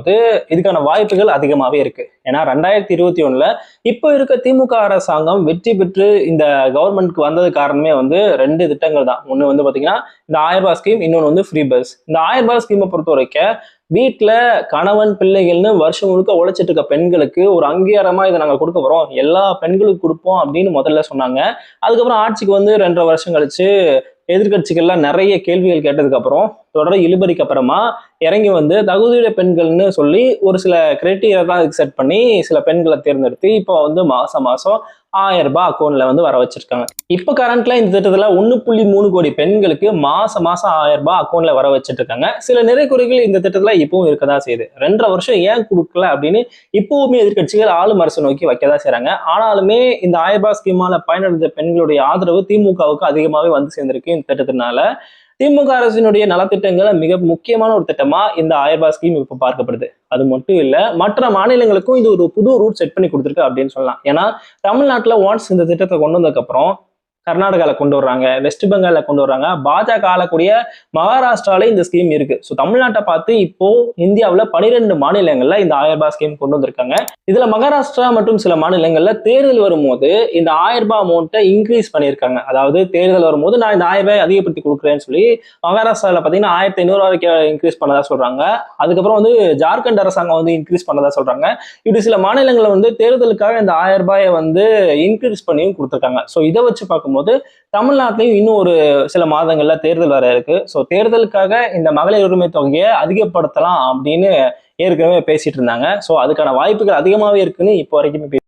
பார்க்கும்போது இதுக்கான வாய்ப்புகள் அதிகமாகவே இருக்கு. ஏன்னா 2021 இப்போ இருக்க திமுக அரசாங்கம் வெற்றி பெற்று இந்த கவர்மெண்ட்க்கு வந்தது காரணமே வந்து 2 திட்டங்கள் தான். ஒன்று வந்து பார்த்தீங்கன்னா இந்த 1000 ரூபாய் ஸ்கீம், இன்னொன்று வந்து ஃப்ரீ பஸ். இந்த 1000 ரூபாய் ஸ்கீமை பொறுத்த வரைக்கும் வீட்டுல கணவன் பிள்ளைகள்னு வருஷம் முழுக்க உழைச்சிட்டு இருக்க பெண்களுக்கு ஒரு அங்கீகாரமா இதை நாங்க கொடுக்க போறோம், எல்லா பெண்களுக்கு கொடுப்போம் அப்படின்னு முதல்ல சொன்னாங்க. அதுக்கப்புறம் ஆட்சிக்கு வந்து 2.5 வருஷம் கழிச்சு எதிர்கட்சிகள்லாம் நிறைய கேள்விகள் கேட்டதுக்கு அப்புறம் தொடர் இழுபறிக்கு அப்புறமா இறங்கி வந்து தகுதியுடைய பெண்கள்னு சொல்லி ஒரு சில கிரைட்டீரியா தான் இதுக்கு செட் பண்ணி சில பெண்களை தேர்ந்தெடுத்து இப்போ வந்து மாசம் மாசம் 1000 ரூபாய் அக்கௌண்ட்ல வந்து வர வச்சிருக்காங்க. இப்ப கரண்ட்ல இந்த திட்டத்துல 1.3 கோடி பெண்களுக்கு மாசம் மாசம் 1000 ரூபாய் அக்கௌண்ட்ல வர வச்சிட்டு இருக்காங்க. சில நிறை குறைகள் இந்த திட்டத்துல இப்பவும் இருக்கதான் செய்யுது. 2.5 வருஷம் ஏன் கொடுக்கல அப்படின்னு இப்பவுமே எதிர்கட்சிகள் ஆளும் அரசு நோக்கி வைக்கதான் செய்யறாங்க. ஆனாலுமே இந்த 1000 ரூபாய் ஸ்கீமால பயனடைந்த பெண்களுடைய ஆதரவு திமுகவுக்கு அதிகமாவே வந்து சேர்ந்திருக்கு இந்த திட்டத்தினால. திமுக அரசினுடைய நலத்திட்டங்களை மிக முக்கியமான ஒரு திட்டமா இந்த 1000 ரூபாய் ஸ்கீம் இப்ப பார்க்கப்படுது. அது மட்டும் இல்ல, மற்ற மாநிலங்களுக்கும் இது ஒரு புது ரூட் செட் பண்ணி கொடுத்துருக்கு அப்படின்னு சொல்லலாம். ஏன்னா தமிழ்நாட்டுல ஒன்ஸ் இந்த திட்டத்தை கொண்டு வந்ததுக்கு அப்புறம் கர்நாடகால கொண்டு வர்றாங்க, வெஸ்ட் பெங்கால்ல கொண்டு வர்றாங்க, பாஜக ஆளக்கூடிய மகாராஷ்டிரால இந்த ஸ்கீம் இருக்கு. ஸோ தமிழ்நாட்டை பார்த்து இப்போ இந்தியாவில் 12 மாநிலங்கள்ல இந்த 1000 ரூபாய் ஸ்கீம் கொண்டு வந்திருக்காங்க. இதுல மகாராஷ்டிரா மற்றும் சில மாநிலங்கள்ல தேர்தல் வரும்போது இந்த 1000 ரூபாய் அமௌண்ட்டை இன்க்ரீஸ் பண்ணியிருக்காங்க. அதாவது தேர்தல் வரும்போது நான் இந்த 1000 ரூபாய் அதிகப்படுத்தி கொடுக்குறேன்னு சொல்லி மகாராஷ்டிரால பார்த்தீங்கன்னா 1500 வரைக்கும் இன்க்ரீஸ் பண்ணதா சொல்றாங்க. அதுக்கப்புறம் வந்து ஜார்க்கண்ட் அரசாங்கம் வந்து இன்க்ரீஸ் பண்ணதா சொல்றாங்க. இப்படி சில மாநிலங்கள் வந்து தேர்தலுக்காக இந்த 1000 ரூபாயை வந்து இன்க்ரீஸ் பண்ணியும் கொடுத்துருக்காங்க. ஸோ இதை வச்சு பார்க்கும்போது தமிழ்நாட்டிலையும் இன்னும் ஒரு சில மாதங்கள்ல தேர்தல் வர இருக்கு. ஸோ தேர்தலுக்காக இந்த மகளிர் உரிமை தொகையை அதிகப்படுத்தலாம் அப்படின்னு ஏற்கனவே பேசிட்டு இருந்தாங்க. ஸோ அதுக்கான வாய்ப்புகள் அதிகமாகவே இருக்குன்னு இப்போ வரைக்கும்